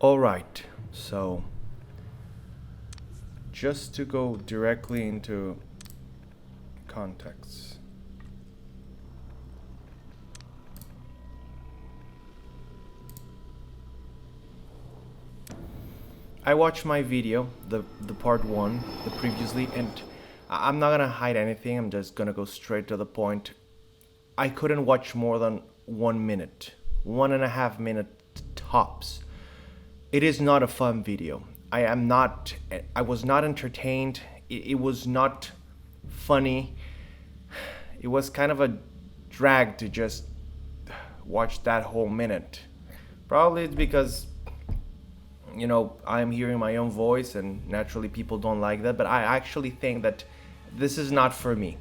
Alright, so just to go directly into context. I watched my video, the part 1, the previously, and I'm not gonna hide anything, I'm just gonna go straight to the point. I couldn't watch more than 1 minute, 1.5 minute tops. It is not a fun video. I was not entertained. It was not funny. It was kind of a drag to just watch that whole minute. Probably it's because, I'm hearing my own voice and naturally people don't like that, but I actually think that this is not for me.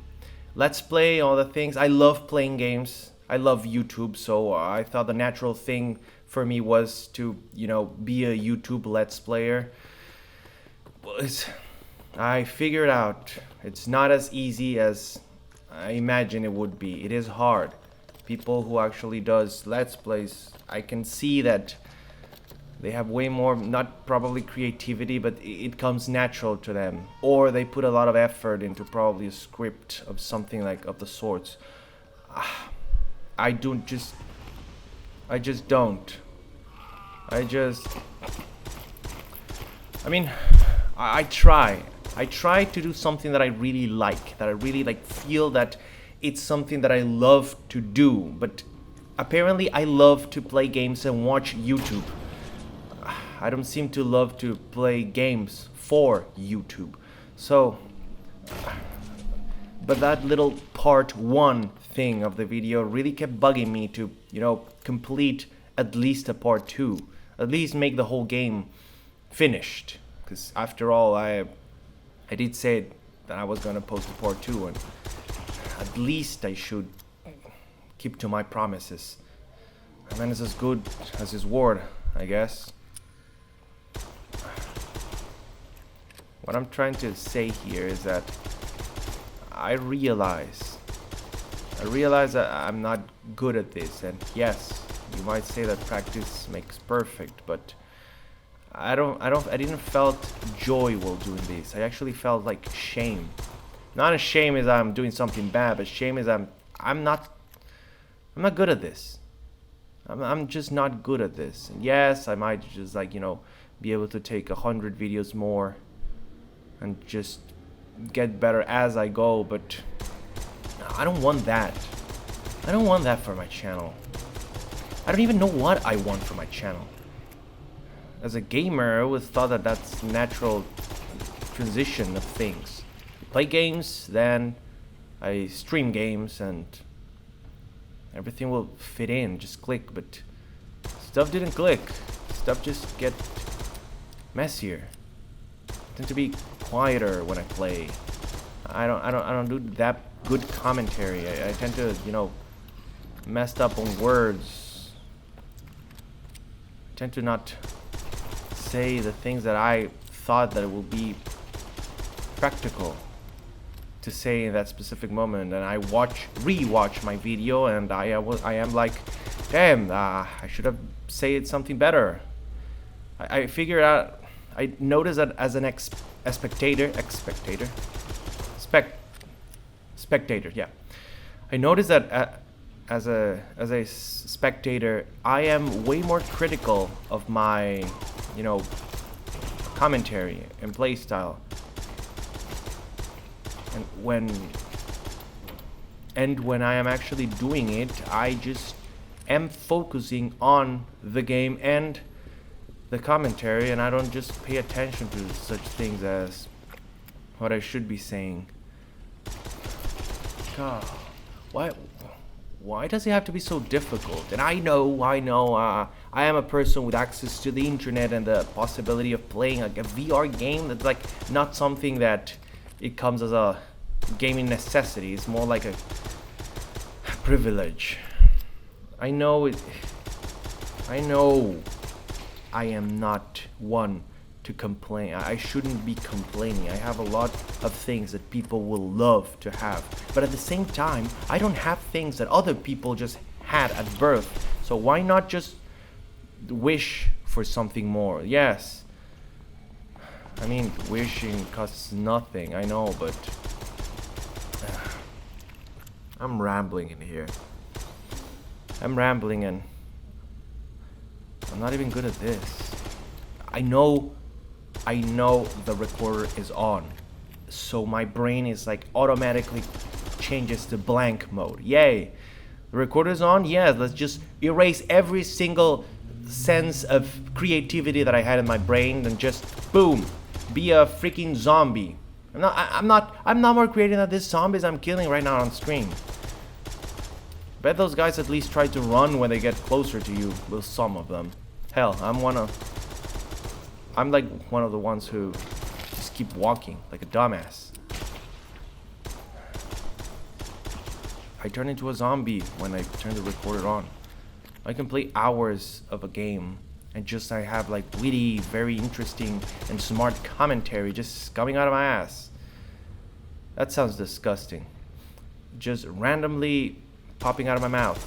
Let's play all the things. I love playing games. I love YouTube, so I thought the natural thing for me was to, be a YouTube Let's Player. But I figured out it's not as easy as I imagine it would be. It is hard. People who actually does Let's Plays, I can see that they have way more, not probably creativity, but it comes natural to them. Or they put a lot of effort into probably a script of something like of the sorts. I just don't. I try. I try to do something that I really like, that I really feel that it's something that I love to do. But apparently I love to play games and watch YouTube. I don't seem to love to play games for YouTube. So, but that little part 1 thing of the video really kept bugging me to, complete at least a part 2. At least make the whole game finished. Because after all, I did say that I was going to post a part 2, and at least I should keep to my promises. A man is as good as his word, I guess. What I'm trying to say here is that I realize that I'm not good at this, and yes, you might say that practice makes perfect, but I didn't felt joy while doing this. I actually felt like shame. Not as shame as I'm doing something bad, but shame as I'm not good at this. I'm just not good at this. And yes, I might just be able to take 100 videos more and just get better as I go, but I don't want that. I don't want that for my channel. I don't even know what I want for my channel. As a gamer, I always thought that that's natural transition of things. Play games, then I stream games, and everything will fit in, just click, but stuff didn't click. Stuff just get messier. I tend to be quieter when I play. I don't do that good commentary. I tend to, messed up on words. I tend to not say the things that I thought that it would be practical to say in that specific moment, and I re-watch my video, and I am like, damn, I should have said something better. I figured out. I noticed that as a spectator. Yeah, I noticed that as a spectator, I am way more critical of my, commentary and play style. And when I am actually doing it, I just am focusing on the game and the commentary, and I don't just pay attention to such things as what I should be saying. God, why does it have to be so difficult? And I know, I am a person with access to the internet and the possibility of playing like a VR game. That's like not something that it comes as a gaming necessity. It's more like a privilege. I know I am not one to complain. I shouldn't be complaining. I have a lot of things that people will love to have. But at the same time, I don't have things that other people just had at birth. So why not just wish for for something more. Yes. I mean, wishing costs nothing, I know, but I'm rambling in here. I'm rambling and I'm not even good at this. I know the recorder is on, so my brain is like automatically changes to blank mode. Yay! The recorder is on. Yes, let's just erase every single sense of creativity that I had in my brain and just boom, be a freaking zombie. I'm not more creative than these zombies I'm killing right now on screen. Bet those guys at least try to run when they get closer to you. Well, some of them. Hell, I'm like one of the ones who just keep walking like a dumbass. I turn into a zombie when I turn the recorder on. I can play hours of a game and just I have like witty, very interesting and smart commentary just coming out of my ass. That sounds disgusting. Just randomly popping out of my mouth.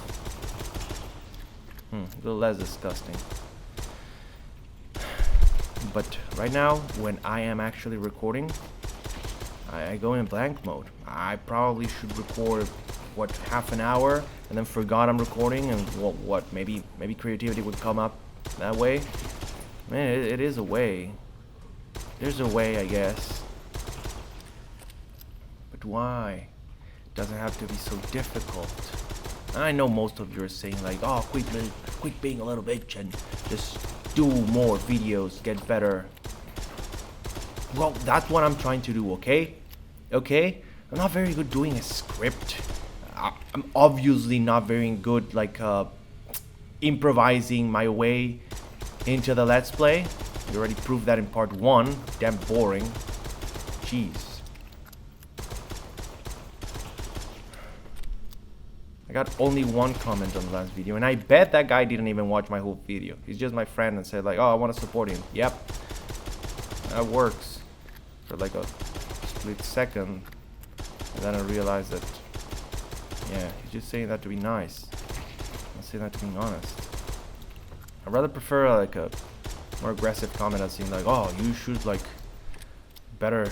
A little less disgusting. But right now, when I am actually recording, I go in blank mode. I probably should record, what, half an hour, and then forgot I'm recording, and what maybe creativity would come up that way. Man, it is a way. There's a way, I guess. But why? It doesn't have to be so difficult. I know most of you are saying like, oh, quit being a little bitch and just do more videos, get better. Well, that's what I'm trying to do, okay? Okay? I'm not very good doing a script. I'm obviously not very good like improvising my way into the Let's Play. We already proved that in part 1. Damn boring. Jeez. I got only one comment on the last video, and I bet that guy didn't even watch my whole video. He's just my friend and said like, oh, I want to support him. Yep. That works. For like a split second. And then I realized that, yeah, he's just saying that to be nice. Not saying that to be honest. I'd rather prefer like a more aggressive comment as saying like, oh, you should like better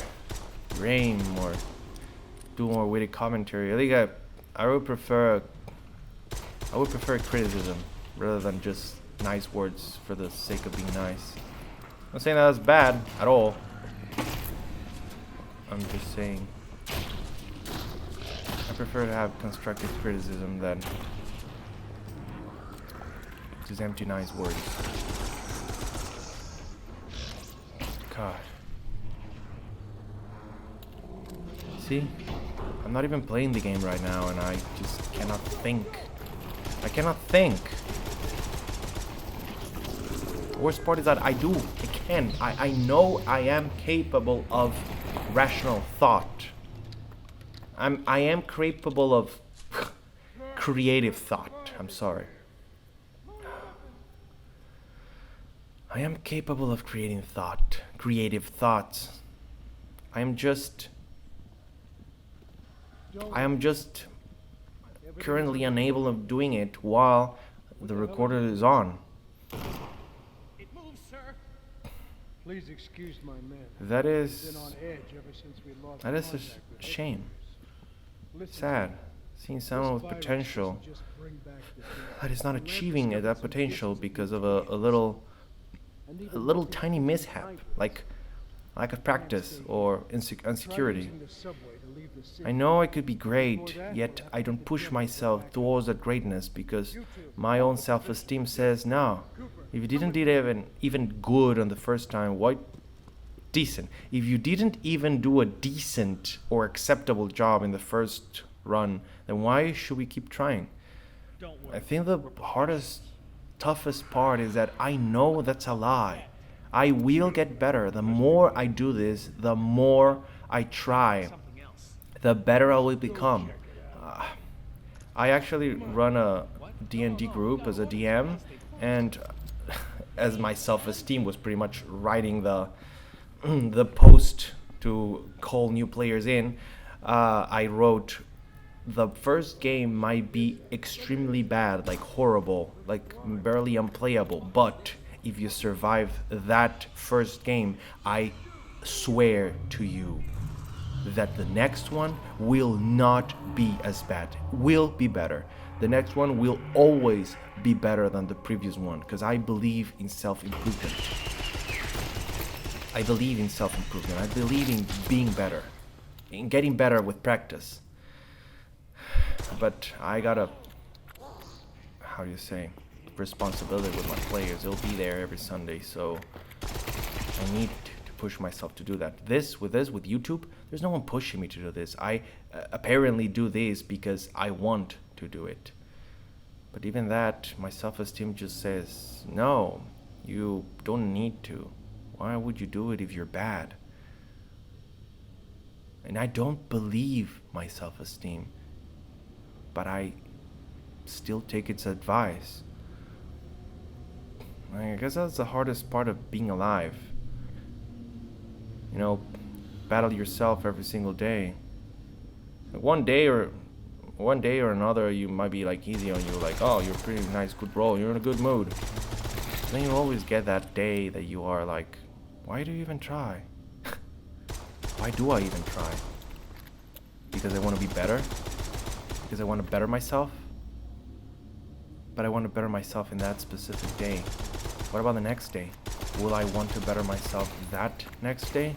your aim or do more witty commentary. I think I would prefer criticism rather than just nice words for the sake of being nice. I'm not saying that that's bad at all. I'm just saying I prefer to have constructive criticism than just empty nice words. God. See? I'm not even playing the game right now and I just cannot think. I cannot think. The worst part is that I can. I know I am capable of rational thought. I am capable of creative thought. I'm sorry. I am capable of creating thought, creative thoughts. I am just currently unable of doing it while the recorder is on. It moves, sir. Please excuse my man. That is Been on edge ever since we lost a contact with shame. Listen, Sad. Seeing someone with this virus potential doesn't just bring back the dead. that is not The rant achieving discovered that some potential differences because in of a little and a even little nothing tiny to do with mishap, kindness. like lack of practice or Try insecurity. using the subway to leave the city. I know I could be great, yet I don't push myself towards that greatness because my own self-esteem says, no, if you didn't do even good on the first time, why decent? If you didn't even do a decent or acceptable job in the first run, then why should we keep trying? I think the hardest, toughest part is that I know that's a lie. I will get better. The more I do this, the more I try, the better I will become. I actually run a D&D group as a DM, and as my self-esteem was pretty much writing the the post to call new players in, I wrote, the first game might be extremely bad, like horrible, like barely unplayable, but if you survive that first game, I swear to you that the next one will not be as bad, will be better. The next one will always be better than the previous one, because I believe in self-improvement. I believe in self-improvement. I believe in being better, in getting better with practice. But I got a, how do you say, responsibility with my players. They'll be there every Sunday, so I need to push myself to do that. With YouTube, there's no one pushing me to do this. I apparently do this because I want to do it. But even that, my self-esteem just says, no, you don't need to. Why would you do it if you're bad? And I don't believe my self-esteem, but I still take its advice. I guess that's the hardest part of being alive. You know, battle yourself every single day. Like one day or another, you might be like easy on you, like, oh, you're pretty nice, good bro, you're in a good mood. Then you always get that day that you are like, why do you even try? Why do I even try? Because I want to be better? Because I want to better myself? But I want to better myself in that specific day. What about the next day? Will I want to better myself that next day?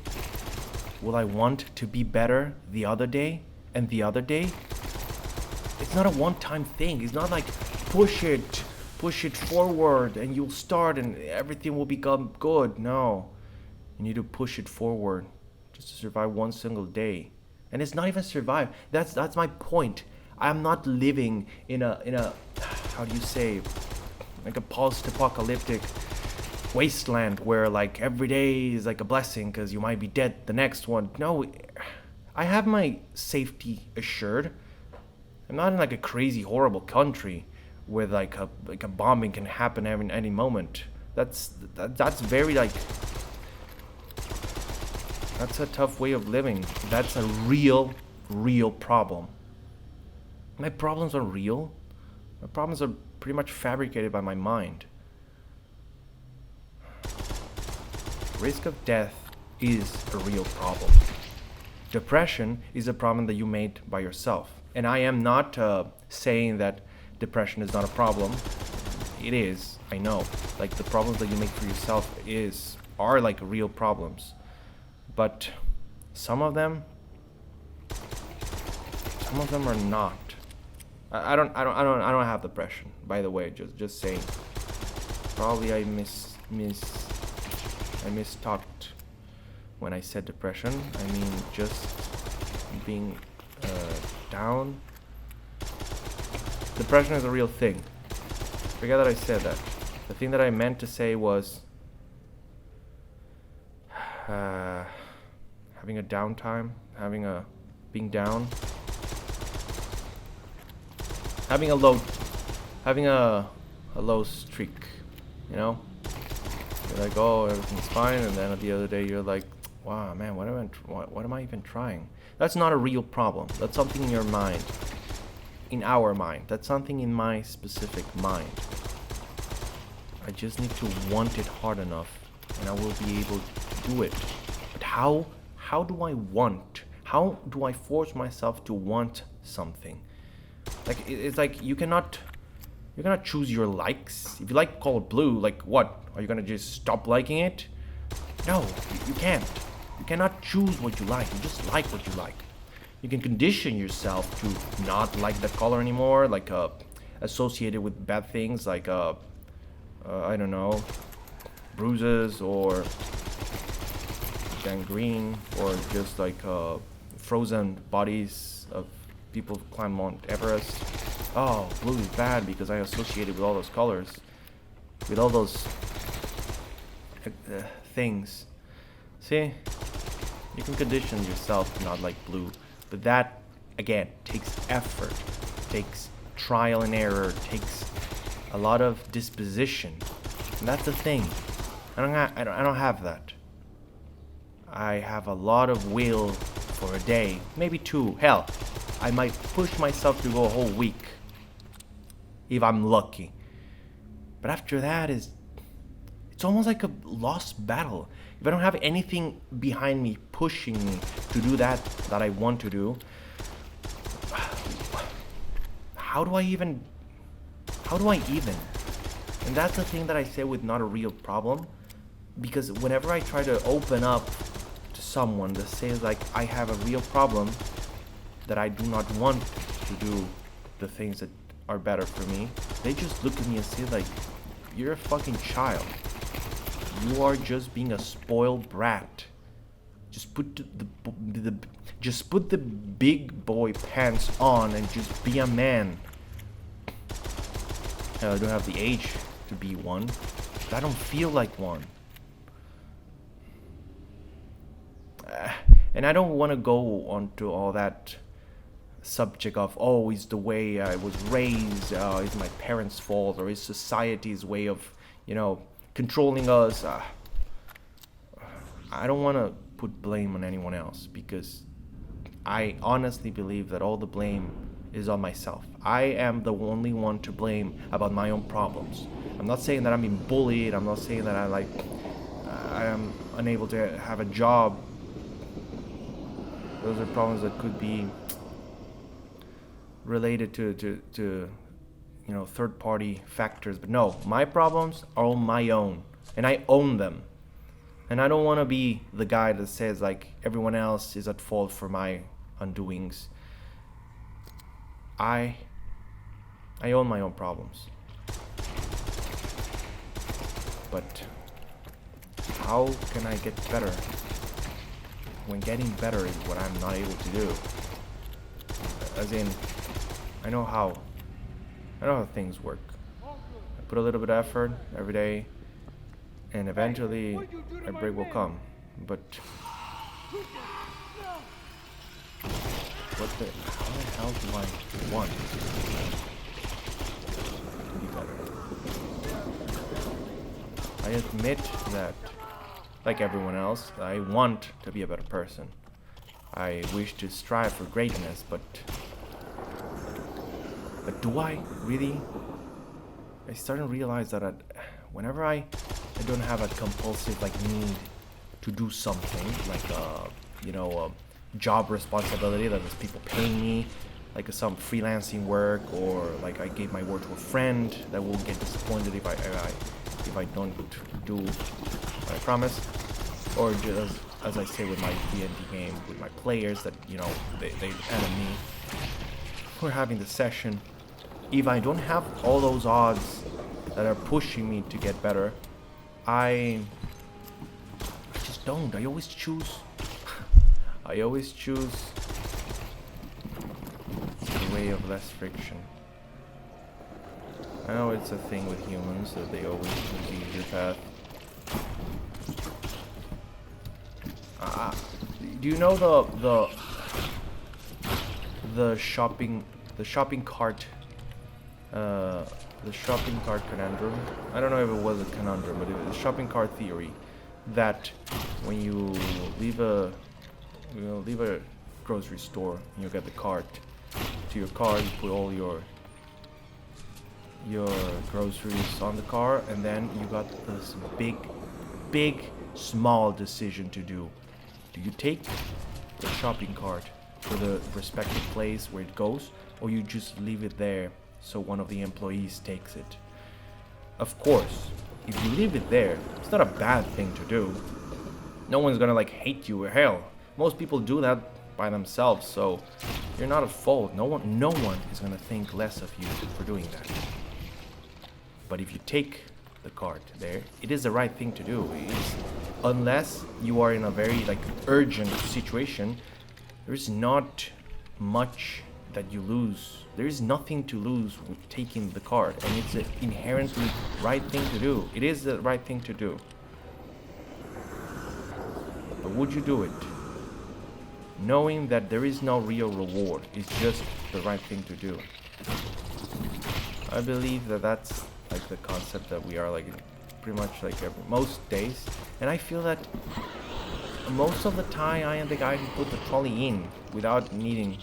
Will I want to be better the other day and the other day? It's not a one-time thing. It's not like push it forward and you'll start and everything will become good. No, you need to push it forward just to survive one single day. And it's not even survive. That's my point. I'm not living in a how do you say, like a post-apocalyptic wasteland where like every day is like a blessing because you might be dead the next one. No, I have my safety assured. I'm not in like a crazy horrible country where like a bombing can happen any moment. That's very like, that's a tough way of living. That's a real problem. My problems are real. My problems are pretty much fabricated by my mind. Risk of death is a real problem. Depression is a problem that you made by yourself. And I am not saying that depression is not a problem. It is, I know. Like the problems that you make for yourself are like real problems. But some of them are not. I don't have depression, by the way, just saying. Probably I mistalked when I said depression. I mean just being down. Depression is a real thing. Forget that I said that. The thing that I meant to say was having a downtime, being down, having a low streak, you know? You're like, oh, everything's fine, and then the other day you're like, wow, man, what am I even trying? That's not a real problem. That's something in your mind, in our mind. That's something in my specific mind. I just need to want it hard enough, and I will be able to do it. But how do I want? How do I force myself to want something? Like it's like you cannot choose your likes. If you like color blue, like what? Are you gonna just stop liking it? No, you can't. You cannot choose what you like. You just like what you like. You can condition yourself to not like that color anymore, like associated with bad things, like I don't know, bruises or gangrene, or just like frozen bodies of people who climb Mount Everest. Oh, blue is bad because I associated with all those colors, with all those things. See, you can condition yourself to not like blue, but that again takes effort, takes trial and error, takes a lot of disposition, and that's the thing. I don't have that. I have a lot of will for a day, maybe two. Hell, I might push myself to go a whole week if I'm lucky. But after that it's It's almost like a lost battle. If I don't have anything behind me pushing me to do that I want to do, how do I even? And that's the thing that I say with not a real problem, because whenever I try to open up to someone that says like I have a real problem, that I do not want to do the things that are better for me, they just look at me and say like, you're a fucking child. You are just being a spoiled brat. Just put the big boy pants on and just be a man. I don't have the age to be one. But I don't feel like one. And I don't want to go on to all that subject of, oh, is the way I was raised, is my parents' fault, or is society's way of, controlling us. I don't want to put blame on anyone else, because I honestly believe that all the blame is on myself. I am the only one to blame about my own problems. I'm not saying that I'm being bullied. I'm not saying that I am unable to have a job. Those are problems that could be related to third-party factors. But no, my problems are all my own, and I own them. And I don't want to be the guy that says like everyone else is at fault for my undoings. I own my own problems. But how can I get better when getting better is what I'm not able to do? As in, I know how things work. I put a little bit of effort every day, and eventually a break will come. But how the hell do I want to be better? I admit that, like everyone else, I want to be a better person. I wish to strive for greatness, but do I really? I start to realize that whenever I don't have a compulsive need to do something, like a job responsibility that is people paying me, like some freelancing work, or like I gave my word to a friend that will get disappointed if I don't do what I promised, or just as I say with my D&D game with my players that they depend on me. We're having the session. If I don't have all those odds that are pushing me to get better, I just don't. I always choose the way of less friction. I know it's a thing with humans that they always choose the easier path. Do you know the shopping cart conundrum? I don't know if it was a conundrum, but it was a shopping cart theory that when you leave a grocery store and you get the cart to your car, you put all your groceries on the car, and then you got this big small decision to do. Do you take the shopping cart to the respective place where it goes, or you just leave it there so one of the employees takes it? Of course, if you leave it there, it's not a bad thing to do. No one's gonna hate you. Hell, most people do that by themselves, so you're not at fault. No one is gonna think less of you for doing that. But if you take the cart there, it is the right thing to do. Unless you are in a very urgent situation, there's not much that you lose. There is nothing to lose with taking the cart, and it's an inherently right thing to do. It is the right thing to do. But would you do it? Knowing that there is no real reward, it's just the right thing to do. I believe that that's the concept that we are pretty much most days, and I feel that most of the time I am the guy who put the trolley in without needing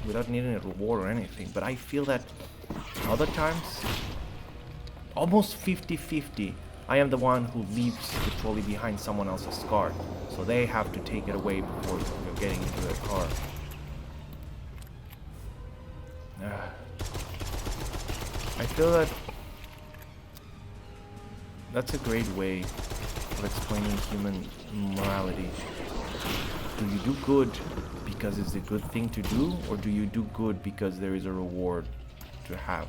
a reward or anything. But I feel that other times almost 50-50. I am the one who leaves the trolley behind someone else's car, so they have to take it away before getting into their car. I feel that that's a great way of explaining human morality. Do you do good because it's a good thing to do, or do you do good because there is a reward to have?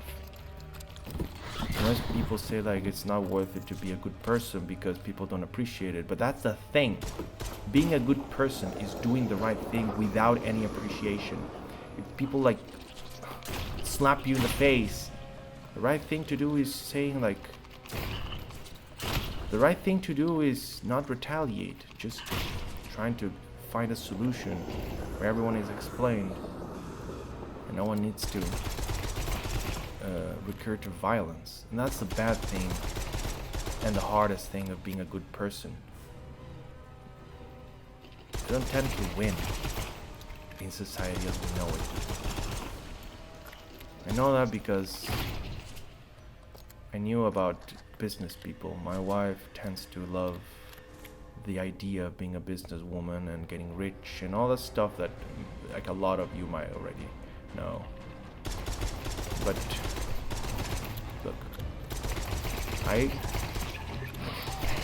Most people say like it's not worth it to be a good person because people don't appreciate it, but that's the thing. Being a good person is doing the right thing without any appreciation. If people like slap you in the face, the right thing to do is saying like, the right thing to do is not retaliate, just trying to find a solution where everyone is explained and no one needs to recur to violence. And that's the bad thing and the hardest thing of being a good person. You don't tend to win in society as we know it. I know that because I knew about business people. My wife tends to love the idea of being a businesswoman and getting rich and all the stuff that like a lot of you might already know. But look, I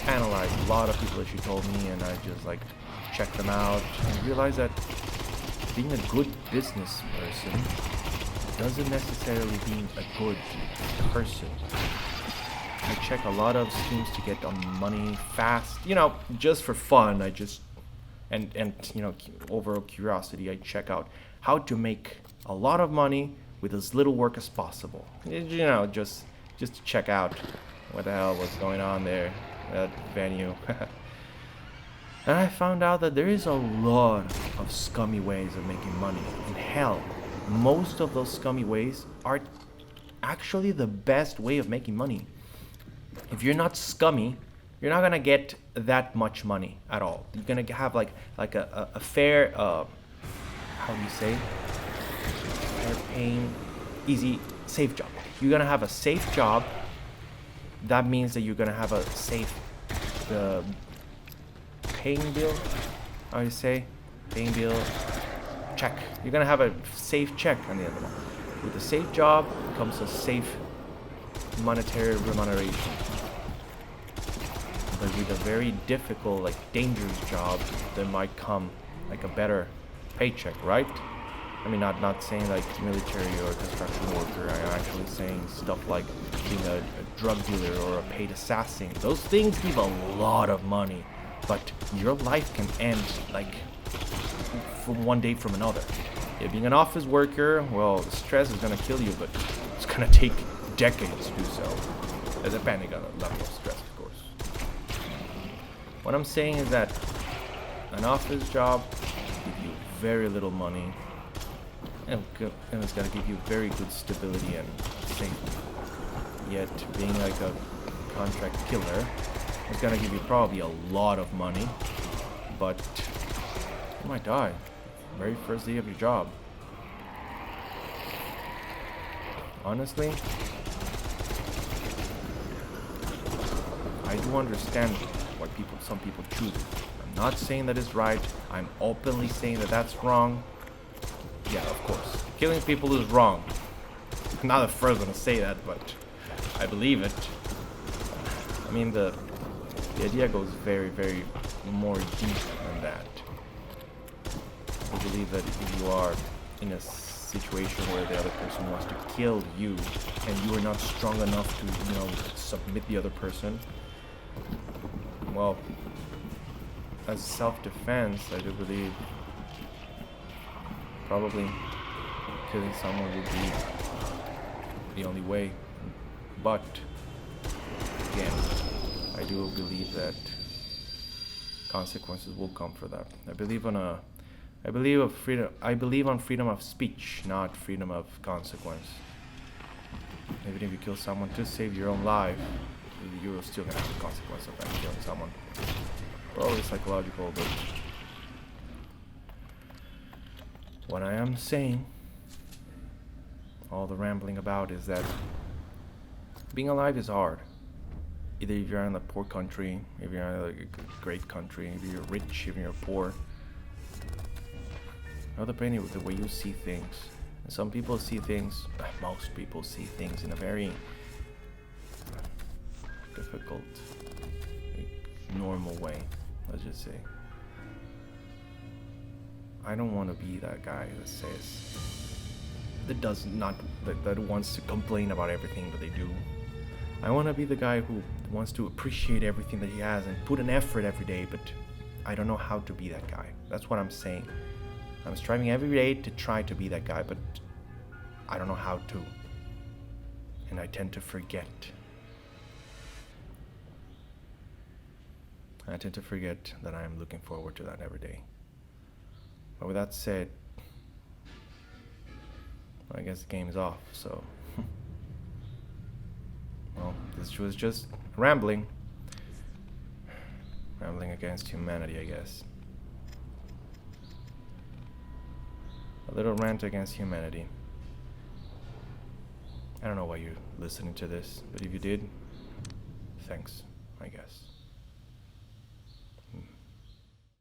analyzed a lot of people that she told me, and I just like checked them out and realized that being a good business person doesn't necessarily mean a good person. I check a lot of schemes to get money fast, you know, just for fun. I just and you know, over curiosity, I check out how to make a lot of money with as little work as possible. You know, just to check out what the hell was going on there at venue. And I found out that there is a lot of scummy ways of making money. And hell, most of those scummy ways are actually the best way of making money. If you're not scummy, you're not gonna get that much money at all. You're gonna have like a fair, how do you say? Fair paying, easy, safe job. You're gonna have a safe job. That means that you're gonna have a safe paying bill. How do you say? Paying bill check. You're gonna have a safe check on the other one. With a safe job comes a safe monetary remuneration. But with a very difficult, like dangerous job, there might come like a better paycheck, right? I mean, not saying like military or construction worker. I'm actually saying stuff like being a drug dealer or a paid assassin. Those things give a lot of money, but your life can end like from one day from another. Yeah, being an office worker, well, the stress is gonna kill you, but it's gonna take decades to do so, depending on the level of stress, of course. What I'm saying is that an office job gives you very little money, and it's gonna give you very good stability and safety. Yet, being like a contract killer, it's gonna give you probably a lot of money, but you might die very first day of your job. Honestly, I do understand why some people choose it. I'm not saying that it's right. I'm openly saying that that's wrong. Yeah, of course. Killing people is wrong. I'm not the first one to say that, but I believe it. I mean, the idea goes very, very more deep than that. I believe that if you are in a situation where the other person wants to kill you and you are not strong enough to, you know, submit the other person, well, as self-defense, I do believe probably killing someone would be the only way. But again, I do believe that consequences will come for that. I believe on freedom of speech, not freedom of consequence. Even if you kill someone to save your own life, you're still gonna have the consequence of that killing someone. Probably psychological, but what I am saying, all the rambling about, is that Being alive is hard. Either if you're in a poor country, if you're in like a great country, if you're rich, if you're poor. All depending on the way you see things. And some people see things, most people see things in a very difficult, like, normal way, let's just say. I don't want to be that guy that says, that wants to complain about everything that they do. I want to be the guy who wants to appreciate everything that he has and put an effort every day, but I don't know how to be that guy. That's what I'm saying. I'm striving every day to try to be that guy, but I don't know how to. And I tend to forget. I tend to forget that I am looking forward to that every day. But with that said, I guess the game is off, so... Well, this was just rambling. Rambling against humanity, I guess. A little rant against humanity. I don't know why you're listening to this, but if you did, thanks, I guess.